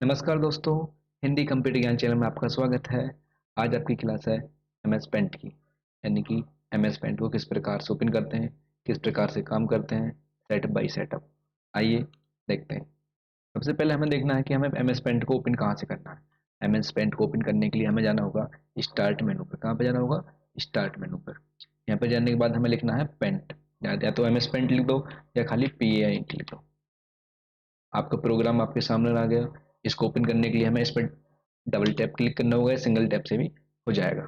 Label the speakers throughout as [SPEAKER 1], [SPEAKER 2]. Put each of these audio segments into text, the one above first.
[SPEAKER 1] नमस्कार दोस्तों, हिंदी कंप्यूटर ज्ञान चैनल में आपका स्वागत है। आज आपकी क्लास है एमएस पेंट की, यानी कि एमएस पेंट को किस प्रकार से ओपन करते हैं, किस प्रकार से काम करते हैं, सेटअप बाय सेटअप। आइए देखते हैं। सबसे पहले हमें देखना है कि हमें एमएस पेंट को ओपन कहाँ से करना है। एमएस पेंट को ओपन करने के लिए हमें जाना होगा स्टार्ट मेनू पर। कहाँ पर जाना होगा? स्टार्ट मेनू पर। यहाँ पर जाने के बाद हमें लिखना है पेंट, या तो एमएस पेंट लिख दो या खाली PAINT लिख दो। आपका प्रोग्राम आपके सामने आ गया। इसको ओपन करने के लिए हमें इस पर डबल टैप क्लिक करना होगा, या सिंगल टैप से भी हो जाएगा।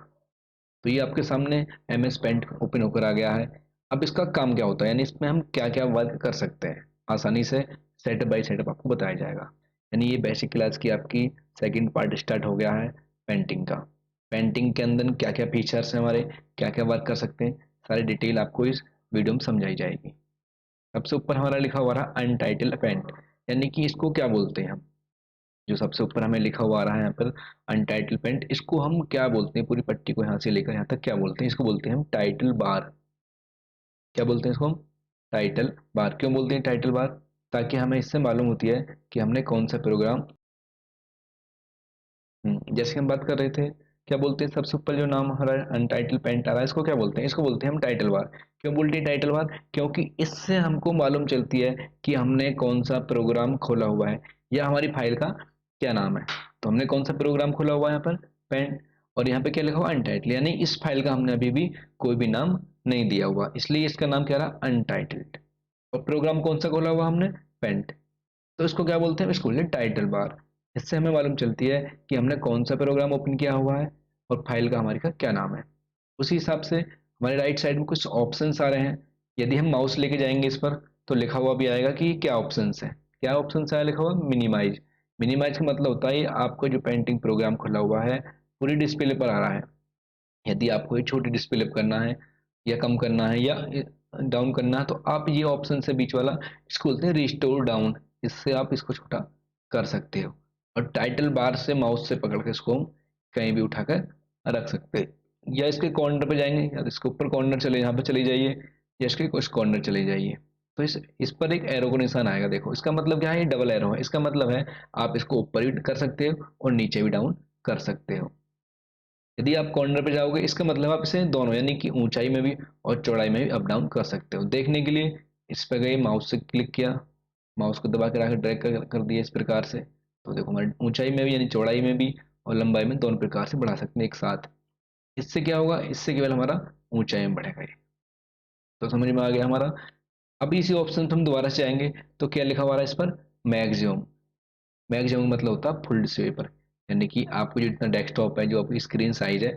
[SPEAKER 1] तो ये आपके सामने एमएस पेंट ओपन होकर आ गया है। अब इसका काम क्या होता है, यानी इसमें हम क्या क्या वर्क कर सकते हैं, आसानी से सेटअप बाय सेटअप आपको बताया जाएगा। यानी ये बेसिक क्लास की आपकी सेकंड पार्ट स्टार्ट हो गया है पेंटिंग का। पेंटिंग के अंदर क्या क्या फीचर्स हैं हमारे, क्या क्या वर्क कर सकते हैं, सारी डिटेल आपको इस वीडियो में समझाई जाएगी। सबसे ऊपर हमारा लिखा हुआ रहा अनटाइटल पेंट, यानी कि इसको क्या बोलते हैं हम। जो सबसे ऊपर हमें लिखा हुआ आ रहा है यहाँ पर अनटाइटल पेंट, इसको हम क्या बोलते हैं, पूरी पट्टी को यहाँ से लेकर यहाँ तक क्या बोलते हैं, इसको बोलते हैं हम टाइटल बार। क्या बोलते हैं इसको हम? Title bar. क्यों बोलते हैं टाइटल बार? ताकि हमें इससे मालूम होती है कि हमने कौन सा प्रोग्राम। जैसे हम बात कर रहे थे, क्या बोलते हैं सबसे ऊपर जो नाम हमारा अनटाइटल पेंट आ रहा है, इसको क्या बोलते हैं? इसको बोलते हैं हम टाइटल बार। क्यों बोलते हैं टाइटल बार? क्योंकि इससे हमको मालूम चलती है कि हमने कौन सा प्रोग्राम खोला हुआ है, या हमारी फाइल का क्या नाम है। तो हमने कौन सा प्रोग्राम खोला हुआ है यहाँ पर? पेंट। और यहाँ पे क्या लिखा हुआ? अनटाइटल, यानी इस फाइल का हमने अभी भी कोई भी नाम नहीं दिया हुआ, इसलिए इसका नाम क्या रहा? अनटाइटल्ड। और प्रोग्राम कौन सा खोला हुआ हमने? पेंट। तो इसको क्या बोलते हैं? इसको बोलते हैं टाइटल बार। इससे हमें मालूम चलती है कि हमने कौन सा प्रोग्राम ओपन किया हुआ है और फाइल का हमारी का क्या नाम है। उसी हिसाब से हमारे राइट साइड में कुछ ऑप्शंस आ रहे हैं। यदि हम माउस लेके जाएंगे इस पर, तो लिखा हुआ भी आएगा कि क्या ऑप्शंस है। क्या ऑप्शंस आया? लिखा हुआ मिनिमाइज। मिनिमाइज का मतलब होता है आपको जो पेंटिंग प्रोग्राम खुला हुआ है पूरी डिस्प्ले पर आ रहा है। यदि आपको ये छोटी डिस्प्ले करना है, या कम करना है, या डाउन करना है, तो आप ये ऑप्शन से बीच वाला, इसको बोलते हैं रिस्टोर डाउन। इससे आप इसको छोटा कर सकते हो। और टाइटल बार से माउस से पकड़ के इसको हम कहीं भी उठाकर रख सकते हैं, या इसके कॉर्नर पे जाएंगे, या इसके ऊपर कॉर्नर चले, यहाँ पे चले जाइए, या इसके कुछ कॉर्नर चले जाइए। तो इस पर एक एरो का निशान आएगा। देखो इसका मतलब क्या है? ये डबल एरो है। इसका मतलब है आप इसको ऊपर भी कर सकते हो और नीचे भी डाउन कर सकते हो। यदि आप कॉर्नर पे जाओगे, इसका मतलब आप इसे दोनों, यानी कि ऊंचाई में भी और चौड़ाई में भी अप डाउन कर सकते हो। देखने के लिए इस पर गए, माउस से क्लिक किया, माउस को दबा के रखकर ड्रैग कर दिया इस प्रकार से। तो देखो हमारे ऊंचाई में भी, यानी चौड़ाई में भी और लंबाई में दोनों प्रकार से बढ़ा सकते हैं एक साथ। इससे क्या होगा? इससे केवल हमारा ऊंचाई में बढ़ेगा ये। तो समझ में आ गया हमारा। अब इसी ऑप्शन पे हम दोबारा से आएंगे, तो क्या लिखा हुआ है इस पर? मैक्सिमम। मैक्सिमम मतलब होता है फुल डिस्प्ले पर, यानी कि आपको जो जितना डेस्कटॉप है, जो आपकी स्क्रीन साइज है,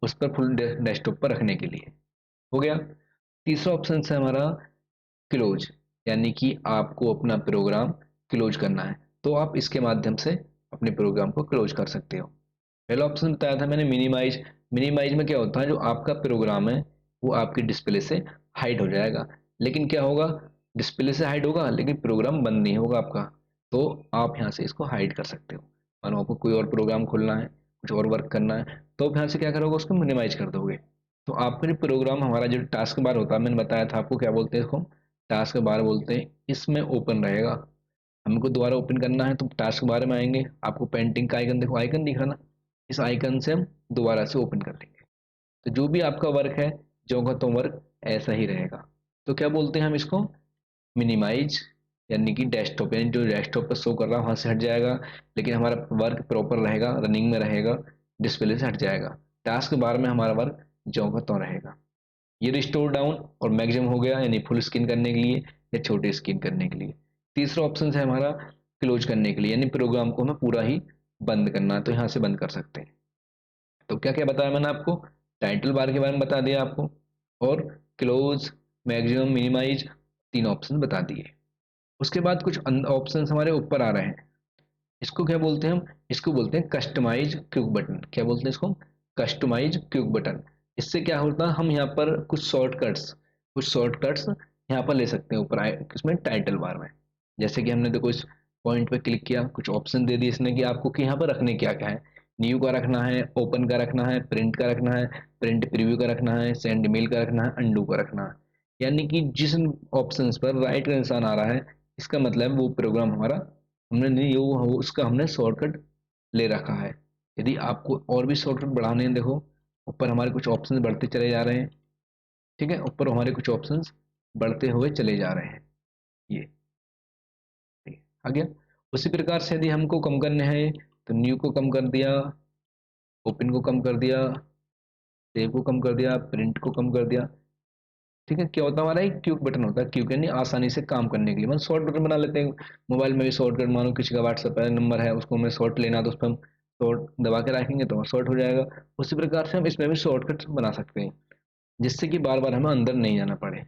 [SPEAKER 1] उस पर फुल डेस्कटॉप पर रखने के लिए। हो गया। तीसरा ऑप्शन है हमारा क्लोज, यानी कि आपको अपना प्रोग्राम क्लोज करना है, तो आप इसके माध्यम से अपने प्रोग्राम को क्लोज कर सकते हो। पहला ऑप्शन बताया था मैंने मिनिमाइज। मिनिमाइज में क्या होता है, जो आपका प्रोग्राम है वो आपकी डिस्प्ले से हाइड हो जाएगा। लेकिन क्या होगा? डिस्प्ले से हाइड होगा लेकिन प्रोग्राम बंद नहीं होगा आपका। तो आप यहाँ से इसको हाइड कर सकते हो। मानो आपको कोई और प्रोग्राम खोलना है, कुछ और वर्क करना है, तो आप यहाँ से क्या करोगे? उसको मिनिमाइज कर दोगे। तो आपका जो प्रोग्राम, हमारा जो टास्क बार होता है, मैंने बताया था आपको क्या बोलते हैं इसको? टास्क बार बोलते हैं। इसमें ओपन रहेगा। हमको दोबारा ओपन करना है तो टास्क बार में आएंगे, आपको पेंटिंग का आइकन, देखो आइकन दिख रहा ना, इस आइकन से हम दोबारा से ओपन कर लेंगे। तो जो भी आपका वर्क है, जो का तो वर्क ऐसा ही रहेगा। तो क्या बोलते हैं हम इसको? मिनिमाइज। यानी कि डेस्कटॉप, यानी जो डेस्कटॉप पर शो कर रहा है वहां से हट जाएगा, लेकिन हमारा वर्क प्रॉपर रहेगा, रनिंग में रहेगा, डिस्प्ले से हट जाएगा। टास्क बार में हमारा वर्क जो का तो रहेगा। ये रिस्टोर डाउन और मैक्सिमम हो गया, यानी फुल स्क्रीन करने के लिए या छोटी स्क्रीन करने के लिए। तीसरा ऑप्शन है हमारा क्लोज करने के लिए, यानी प्रोग्राम को हमें पूरा ही बंद करना है, तो यहाँ से बंद कर सकते हैं। तो क्या क्या बताया मैंने आपको? टाइटल बार के बारे में बता दिया आपको, और क्लोज, मैक्सिमम, मिनिमाइज, तीन ऑप्शन बता दिए। उसके बाद कुछ ऑप्शन हमारे ऊपर आ रहे हैं। इसको क्या बोलते हैं हम? इसको बोलते हैं कस्टमाइज क्विक बटन। क्या बोलते हैं इसको? Customize quick button. इससे क्या होता है, हम यहाँ पर कुछ शॉर्टकट्स यहाँ पर ले सकते हैं ऊपर आए इसमें टाइटल बार में। जैसे कि हमने देखो इस पॉइंट पे क्लिक किया, कुछ ऑप्शन दे दिए इसने कि आपको कि यहाँ पर रखने क्या क्या है। न्यू का रखना है, ओपन का रखना है, प्रिंट का रखना है, प्रिंट प्रीव्यू का रखना है, सेंड मेल का रखना है, अंडू का रखना है। यानी कि जिस ऑप्शंस पर राइट का निशान आ रहा है, इसका मतलब वो प्रोग्राम हमारा हमने नहीं वो उसका हमने शॉर्टकट ले रखा है। यदि आपको और भी शॉर्टकट बढ़ाने हैं, देखो ऊपर हमारे कुछ ऑप्शंस बढ़ते चले जा रहे हैं। ठीक है, ऊपर हमारे कुछ ऑप्शंस बढ़ते हुए चले जा रहे हैं। ये ठीक है, आ गया। उसी प्रकार से यदि हमको कम करने हैं तो न्यू को कम कर दिया, ओपन को कम कर दिया, सेव को कम कर दिया, प्रिंट को कम कर दिया। ठीक है, क्या होता है हमारा एक क्यूक बटन होता है, क्यूक यानी आसानी से काम करने के लिए, मतलब शॉर्ट बटन बना लेते हैं। मोबाइल में भी शॉर्टकट, मानो किसी का व्हाट्सएप है नंबर है, उसको हमें शॉर्ट लेना तो उस पर हम शॉर्ट दबा के रखेंगे तो शॉर्ट हो जाएगा। उसी प्रकार से हम इसमें भी शॉर्टकट बना सकते हैं, जिससे कि बार बार हमें अंदर नहीं जाना पड़े,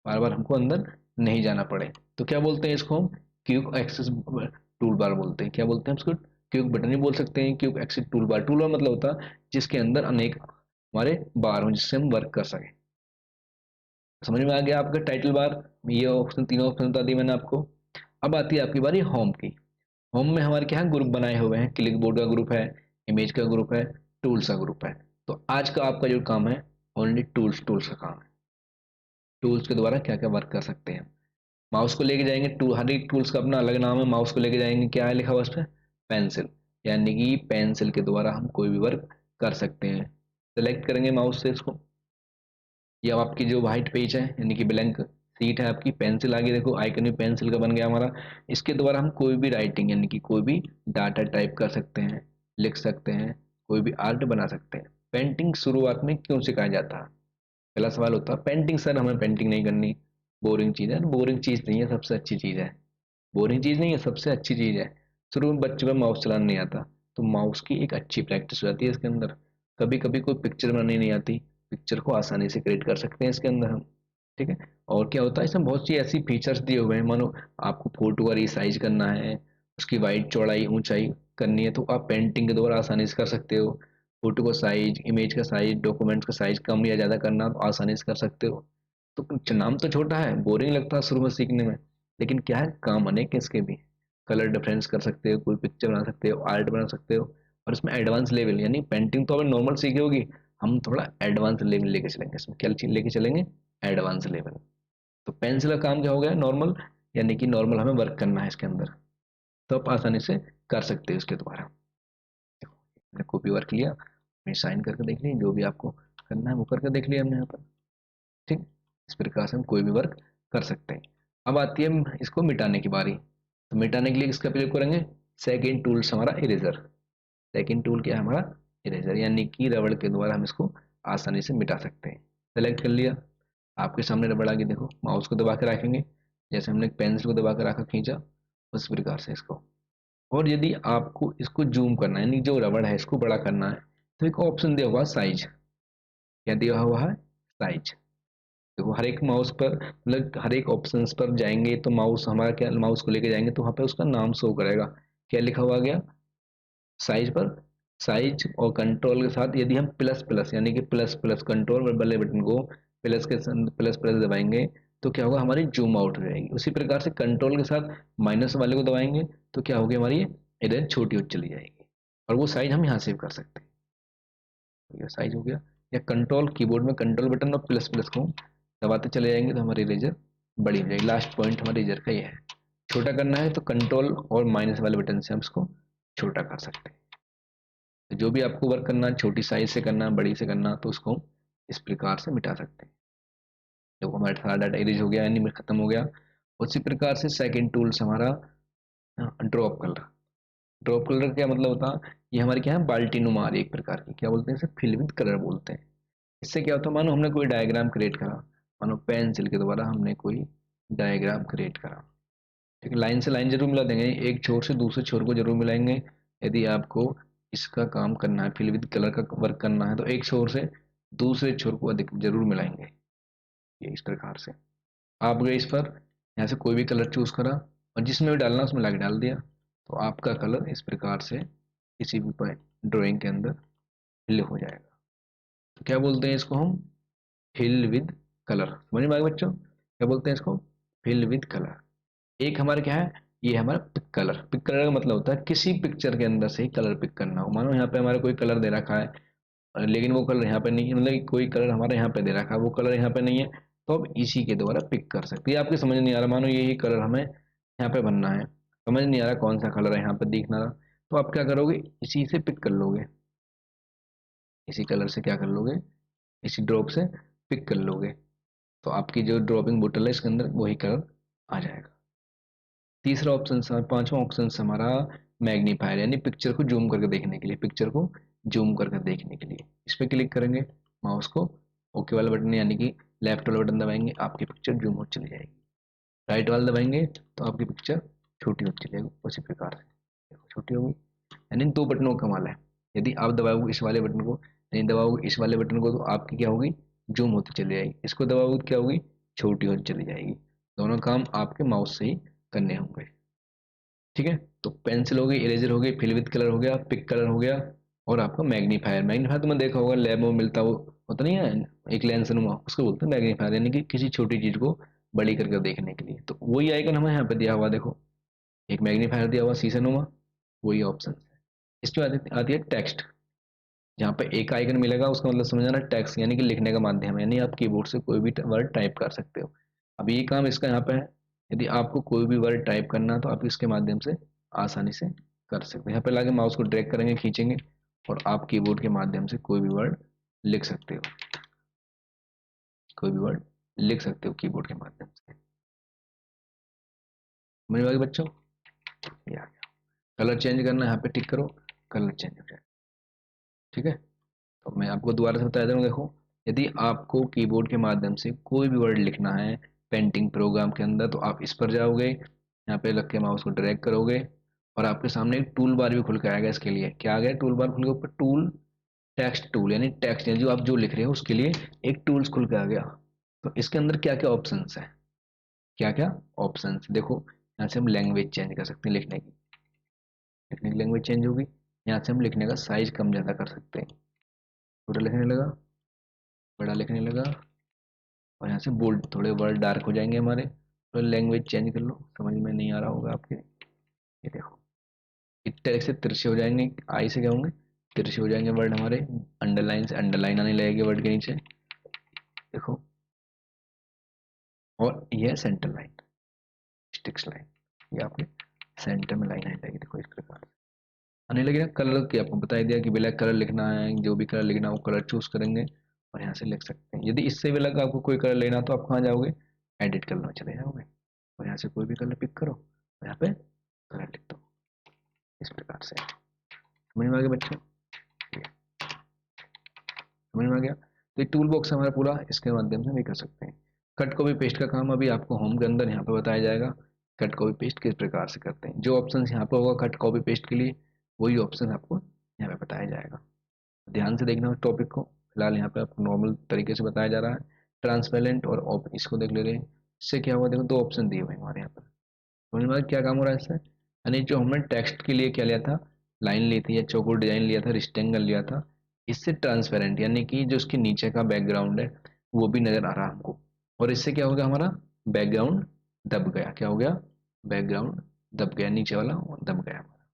[SPEAKER 1] बार बार हमको अंदर नहीं जाना पड़े। तो क्या बोलते हैं इसको हम क्यूक एक्सेस टूल बार बोलते हैं। क्या बोलते हैं इसको? क्यूक बटन ही बोल सकते हैं, quick access tool bar. Tool bar मतलब होता है जिसके अंदर अनेक हमारे बार हों जिससे हम वर्क कर सकें। समझ में आ गया आपका टाइटल बार? ये ऑप्शन, तीनों ऑप्शन बता दिए मैंने आपको। अब आती है आपकी बारी होम की। होम में हमारे क्या है, ग्रुप बनाए हुए हैं, क्लिक बोर्ड का ग्रुप है, इमेज का ग्रुप है, टूल्स का ग्रुप है। तो आज का आपका जो काम है ओनली टूल्स, टूल्स का काम है। टूल्स के द्वारा क्या क्या वर्क कर सकते हैं। माउस को लेके जाएंगे, टूल, हर एक टूल्स का अपना अलग नाम है। माउस को लेके जाएंगे, क्या है लिखा हुआ उस पर? पेंसिल, यानी कि पेंसिल के द्वारा हम कोई भी वर्क कर सकते हैं। सेलेक्ट करेंगे माउस से इसको, या आपकी जो व्हाइट पेज है यानी कि ब्लैंक सीट है आपकी, पेंसिल आगे देखो आइकन भी पेंसिल का बन गया हमारा। इसके द्वारा हम कोई भी राइटिंग यानी कि कोई भी डाटा टाइप कर सकते हैं, लिख सकते हैं, कोई भी आर्ट बना सकते हैं। पेंटिंग शुरुआत में क्यों सिखाया जाता है? पहला सवाल होता है पेंटिंग, सर हमें पेंटिंग नहीं करनी, बोरिंग चीज़ है। बोरिंग चीज़ नहीं है, सबसे अच्छी चीज़ है। बोरिंग चीज़ नहीं है, सबसे अच्छी चीज़ है। शुरू में बच्चों को माउस चलाना नहीं आता, तो माउस की एक अच्छी प्रैक्टिस हो जाती है इसके अंदर। कभी कभी कोई पिक्चर बनानी नहीं आती, पिक्चर को आसानी से क्रिएट कर सकते हैं इसके अंदर हम। ठीक है, और क्या होता है इसमें बहुत सी ऐसी फीचर्स दिए हुए हैं, मानो आपको फोटो का रिसाइज करना है, उसकी वाइट चौड़ाई ऊंचाई करनी है, तो आप पेंटिंग के द्वारा आसानी से कर सकते हो। फोटो का साइज, इमेज का साइज, डॉक्यूमेंट्स का साइज कम या ज़्यादा करना तो आसानी से कर सकते हो। तो नाम तो छोटा है, बोरिंग लगता है शुरू में सीखने में, लेकिन क्या है काम अनेक है इसके भी। कलर डिफरेंस कर सकते हो, कोई पिक्चर बना सकते हो, आर्ट बना सकते हो। और इसमें एडवांस लेवल, यानी पेंटिंग तो हमें नॉर्मल सीखी होगी, हम थोड़ा एडवांस लेवल लेके चलेंगे इसमें। क्या चीज लेके चलेंगे? Advance level. तो पेंसिल का काम क्या हो गया? नॉर्मल, यानी कि नॉर्मल हमें वर्क करना है इसके अंदर, तो आप आसानी से कर सकते हो इसके द्वारा। मैंने कॉपी वर्क लिया, मैं साइन करके देख लिया, जो भी आपको करना है वो करके देख लिया हमने यहाँ पर। ठीक, इस प्रकार से हम कोई भी वर्क कर सकते हैं। अब आती है इसको मिटाने की बारी। तो मिटाने के लिए किसका प्रयोग करेंगे? सेकेंड टूल्स हमारा इरेजर। सेकेंड टूल क्या है हमारा? इरेजर, यानी कि रबड़ के द्वारा हम इसको आसानी से मिटा सकते हैं। सेलेक्ट कर लिया, आपके सामने रबड़ आ गई, देखो माउस को दबा के रखेंगे, जैसे हमने पेंसिल को दबा के रखा, खींचा, उस प्रकार से इसको। और यदि आपको इसको जूम करना है, यानी जो रबड़ है इसको बड़ा करना है, तो एक ऑप्शन दिया हुआ साइज। क्या दिया हुआ है? साइज। देखो हर एक माउस पर, मतलब हर एक ऑप्शंस पर जाएंगे तो माउस हमारा क्या, माउस को लेके जाएंगे तो वहाँ पे उसका नाम शो करेगा। क्या लिखा हुआ गया साइज पर? साइज और कंट्रोल के साथ यदि हम प्लस प्लस, यानी कि प्लस प्लस कंट्रोल वाले बटन को प्लस के प्लस प्लस दबाएंगे तो क्या होगा? हमारी जूम आउट हो जाएगी। उसी प्रकार से कंट्रोल के साथ माइनस वाले को दबाएंगे तो क्या होगी? हमारी इधर छोटी होती चली जाएगी, और वो साइज हम यहाँ सेव कर सकते हैं। तो ये साइज हो गया। या कंट्रोल कीबोर्ड में कंट्रोल बटन और प्लस प्लस को दबाते चले जाएंगे तो हमारी इरेजर बड़ी हो जाएगी। लास्ट पॉइंट हमारे इरेजर का ये है। छोटा करना है तो कंट्रोल और माइनस वाले बटन से हम इसको छोटा कर सकते हैं। तो जो भी आपको वर्क करना है, छोटी साइज से करना है, बड़ी से करना है, तो उसको इस प्रकार से मिटा सकते हैं। देखो हमारा सारा डाटा इरेज हो गया, यानी खत्म हो गया। उसी प्रकार से सेकंड टूल्स हमारा ड्रॉप कलर। ड्रॉप कलर क्या मतलब होता है? ये हमारी क्या है, बाल्टी नुमा आ रही है एक प्रकार की, क्या बोलते हैं इसे? फिल विद कलर बोलते हैं। इससे क्या होता है, मानो हमने कोई डायग्राम क्रिएट करा, मानो पेंसिल के द्वारा हमने कोई डायग्राम क्रिएट करा। ठीक है, लाइन से लाइन जरूर मिला देंगे, एक छोर से दूसरे छोर को जरूर मिलाएंगे। यदि आपको इसका काम करना है, फिल विद कलर का वर्क करना है, तो एक छोर से दूसरे छोर को अधिक जरूर मिलाएंगे। ये इस प्रकार से आप गए इस पर, यहाँ से कोई भी कलर चूज करा और जिसमें भी डालना उसमें लाके डाल दिया, तो आपका कलर इस प्रकार से किसी भी ड्राइंग के अंदर फिल हो जाएगा। तो क्या बोलते हैं इसको हम? Fill with colour. समझ में आएगा बच्चों? क्या बोलते हैं इसको? Fill with colour. एक हमारा क्या है, ये हमारा पिक कलर। पिक कलर का मतलब होता है किसी पिक्चर के अंदर से ही कलर पिक करना हो। मानो यहाँ पे हमारा कोई कलर दे रखा है, लेकिन वो कलर यहाँ पे नहीं है, मतलब कोई कलर हमारे यहाँ पे दे रखा है, वो कलर यहाँ पे नहीं है, तो अब इसी के द्वारा पिक कर सकते हैं। आपके समझ नहीं आ रहा, मानो यही कलर हमें यहाँ पे बनना है, समझ नहीं आ रहा कौन सा कलर है यहाँ पर दिख ना रहा, तो आप क्या करोगे, इसी से पिक कर लोगे, इसी कलर से क्या कर लोगे, इसी ड्रॉप से पिक कर लोगे, तो आपकी जो ड्रॉपिंग बोतल है इसके अंदर वही कलर आ जाएगा। तीसरा ऑप्शन, पांचवा ऑप्शन हमारा मैग्नीफायर, यानी पिक्चर को जूम करके देखने के लिए, पिक्चर को जूम करके देखने के लिए इस पर क्लिक करेंगे, माउस को ओके वाला बटन यानी कि लेफ्ट वाला बटन दबाएंगे, आपकी पिक्चर जूम हो चली जाएगी। राइट वाला दबाएंगे तो आपकी पिक्चर छोटी होती चली जाएगी, उसी प्रकार से देखो छोटी होगी। यानी दो बटनों का कमाल है, यदि आप दबाओगे इस वाले बटन को, नहीं दबाओगे इस वाले बटन को, तो आपकी क्या होगी, जूम होती चली जाएगी, इसको दबाओगे तो क्या होगी, छोटी होती चली जाएगी। दोनों काम आपके माउस से ही करने होंगे। ठीक है, तो पेंसिल हो गई, इरेजर हो गई, फिल विद कलर हो गया, पिक कलर हो गया, और आपका मैग्नीफायर, मैग्नीफायर तुमने देखा होगा लैब में मिलता वो होता नहीं है, एक लेंस नुमा, उसको बोलते हैं मैग्नीफायर, यानी कि किसी छोटी चीज को बड़ी करके देखने के लिए। तो वही आइकन हमें यहाँ पे दिया हुआ, देखो एक मैग्नीफायर दिया हुआ शीशे नुमा, वही ऑप्शन है। इसमें आती है टेक्स्ट, जहाँ पे एक आइकन मिलेगा उसका मतलब समझ आना, टेक्स्ट यानी कि लिखने का माध्यम है, यानी आप कीबोर्ड से कोई भी वर्ड टाइप कर सकते हो। अब ये काम इसका यहाँ पे है, यदि आपको कोई भी वर्ड टाइप करना है तो आप इसके माध्यम से आसानी से कर सकते हैं। यहाँ पे लाके माउस को ड्रैग करेंगे, खींचेंगे, और आप कीबोर्ड के माध्यम से कोई भी वर्ड लिख सकते हो, कोई भी वर्ड लिख सकते हो कीबोर्ड के माध्यम से। मेरे बाकी बच्चों ये आ गया, कलर चेंज करना है यहाँ पे टिक करो, कलर चेंज हो जाए। ठीक है, तो मैं आपको दोबारा से बता दूँ, देखो यदि आपको कीबोर्ड के माध्यम से कोई भी वर्ड लिखना है पेंटिंग प्रोग्राम के अंदर, तो आप इस पर जाओगे, यहाँ पे रख के माउस को ड्रैग करोगे, और आपके सामने एक टूल बार भी खुल के आएगा। इसके लिए क्या आ गया, टूल बार खुल के ऊपर टूल टेक्स्ट टूल, यानी टेक्स्ट जो आप जो लिख रहे हो उसके लिए एक टूल्स खुल के आ गया। तो इसके अंदर क्या क्या ऑप्शन है, क्या क्या ऑप्शन देखो, यहाँ से हम लैंग्वेज चेंज कर सकते हैं, लिखने की लैंग्वेज चेंज होगी। यहाँ से हम लिखने का साइज कम ज़्यादा कर सकते हैं, छोटा लिखने लगा, बड़ा लिखने लगा, और यहाँ से बोल्ड, थोड़े वर्ड डार्क हो जाएंगे हमारे। तो लैंग्वेज चेंज कर लो, समझ में नहीं आ रहा होगा आपके, ये देखो इस तरह से तिरछे हो जाएंगे, आई से क्या होंगे, तिरछे हो जाएंगे वर्ड हमारे, अंडरलाइन से अंडरलाइन आने लगेगी वर्ड के नीचे, देखो। और ये सेंटर लाइन, स्टिक्स लाइन, ये आपके सेंटर में लाइन आने लगेगी, देखो इस प्रकार से आने लगेगा। कलर की आपको बता ही दिया कि ब्लैक कलर लिखना है, जो भी कलर लिखना है वो कलर चूज करेंगे, और यहाँ से लिख सकते हैं। यदि इससे भी अलग आपको कोई कलर लेना तो आप कहाँ जाओगे, एडिट कलर में चले जाओगे, और यहाँ से कोई भी कलर पिक करो, और यहाँ पे कलर लिख दो, इस प्रकार से। समझ में आ गया बच्चों, समझ में आ गया। तो ये टूल बॉक्स हमारा पूरा, इसके माध्यम से भी कर सकते हैं। कट कॉपी पेस्ट का काम अभी आपको होम के अंदर यहाँ पे बताया जाएगा, कट कॉपी पेस्ट किस प्रकार से करते हैं। जो ऑप्शन यहाँ पे होगा कट कॉपी पेस्ट के लिए, वही ऑप्शन आपको यहाँ पे बताया जाएगा। ध्यान से देखना उस टॉपिक को, फिलहाल यहाँ पे आपको नॉर्मल तरीके से बताया जा रहा है। ट्रांसपेरेंट और इसको देख ले रहे हैं, इससे क्या हुआ, देखो दो ऑप्शन दिए हुए हैं हमारे यहाँ पर। समझ में क्या काम हो रहा है इससे, यानी जो हमने टेक्स्ट के लिए क्या लिया था, लाइन ली थी या चौकोर डिजाइन लिया था, रिक्टेंगल लिया था, इससे ट्रांसपेरेंट यानी कि जो उसके नीचे का बैकग्राउंड है वो भी नजर आ रहा है हमको, और इससे क्या हो गया, हमारा बैकग्राउंड दब गया, क्या हो गया, बैकग्राउंड दब गया, नीचे वाला दब गया हमारा,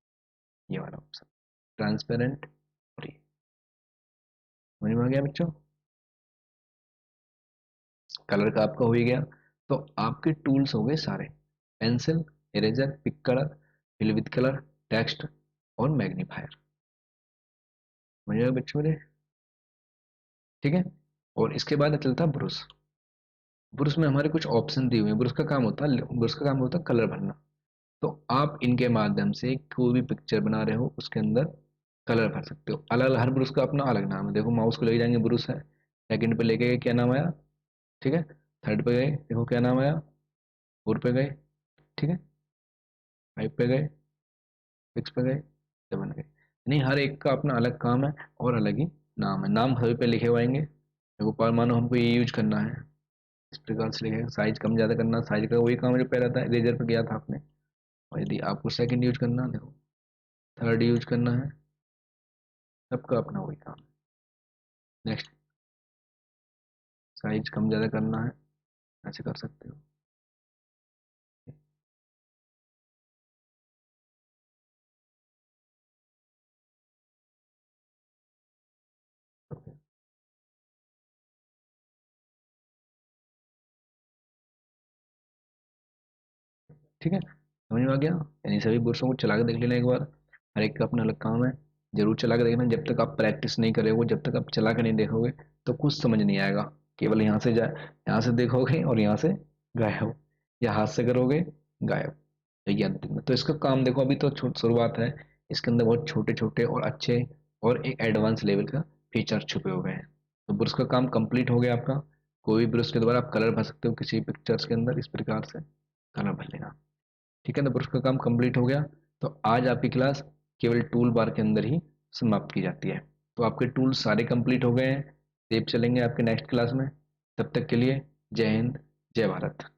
[SPEAKER 1] ये वाला ऑप्शन ट्रांसपेरेंट। और ये समझ में आ गया बच्चों, कलर का आपका हो ही गया। तो आपके टूल्स हो गए सारे, pencil, eraser, pick colour, fill with colour, text, और मैग्नीफायर। समझ में आया बच्चों मेरे, ठीक है। और इसके बाद चलता है ब्रश। ब्रश में हमारे कुछ ऑप्शन दिए हुए हैं, ब्रश का काम होता है कलर भरना। तो आप इनके माध्यम से कोई भी पिक्चर बना रहे हो उसके अंदर कलर भर सकते हो। अलग हर ब्रश का अपना अलग नाम है, देखो माउस को ले जाएंगे, ब्रश है, सेकंड पे लेके गए क्या नाम आया, ठीक है, थर्ड पे गए देखो क्या नाम आया, फोर पे गए, ठीक है, फाइव पे गए, सिक्स पे गए, सेवन गए, नहीं हर एक का अपना अलग काम है और अलग ही नाम है। नाम सभी पे लिखे हुए आएंगे, देखो पर मानो हमको ये यूज करना है, इस प्रकार से लिखेगा। साइज कम ज़्यादा करना, साइज का वही काम है जो पहला था, इरेजर पे किया था आपने। और यदि आपको सेकंड यूज करना है, देखो थर्ड यूज करना है, सबका अपना वही काम है। नेक्स्ट, साइज कम ज़्यादा करना है, ऐसे कर सकते हो। ठीक है, समझ में आ गया? यानी सभी ब्रशों को चला के देख लेना एक बार, हर एक का अपना अलग काम है। जरूर चला के देखना, जब तक आप प्रैक्टिस नहीं करोगे, जब तक आप चला के नहीं देखोगे तो कुछ समझ नहीं आएगा। केवल यहाँ से देखोगे और यहाँ से गायब, या हाथ से करोगे गायब, यही अंतिम है। तो इसका काम देखो, अभी तो शुरुआत है, इसके अंदर बहुत छोटे छोटे और अच्छे और एक एडवांस लेवल का फीचर छुपे हुए हैं। तो ब्रश का काम कंप्लीट हो गया आपका। कोई भी ब्रश के द्वारा आप कलर भर सकते हो किसी पिक्चर्स के अंदर, इस प्रकार से कलर भर लेना। ठीक है, तो ब्रश का काम कंप्लीट हो गया। तो आज आपकी क्लास केवल टूल बार के अंदर ही समाप्त की जाती है। तो आपके टूल सारे कंप्लीट हो गए हैं, सेव चलेंगे आपके नेक्स्ट क्लास में। तब तक के लिए जय हिंद, जय भारत।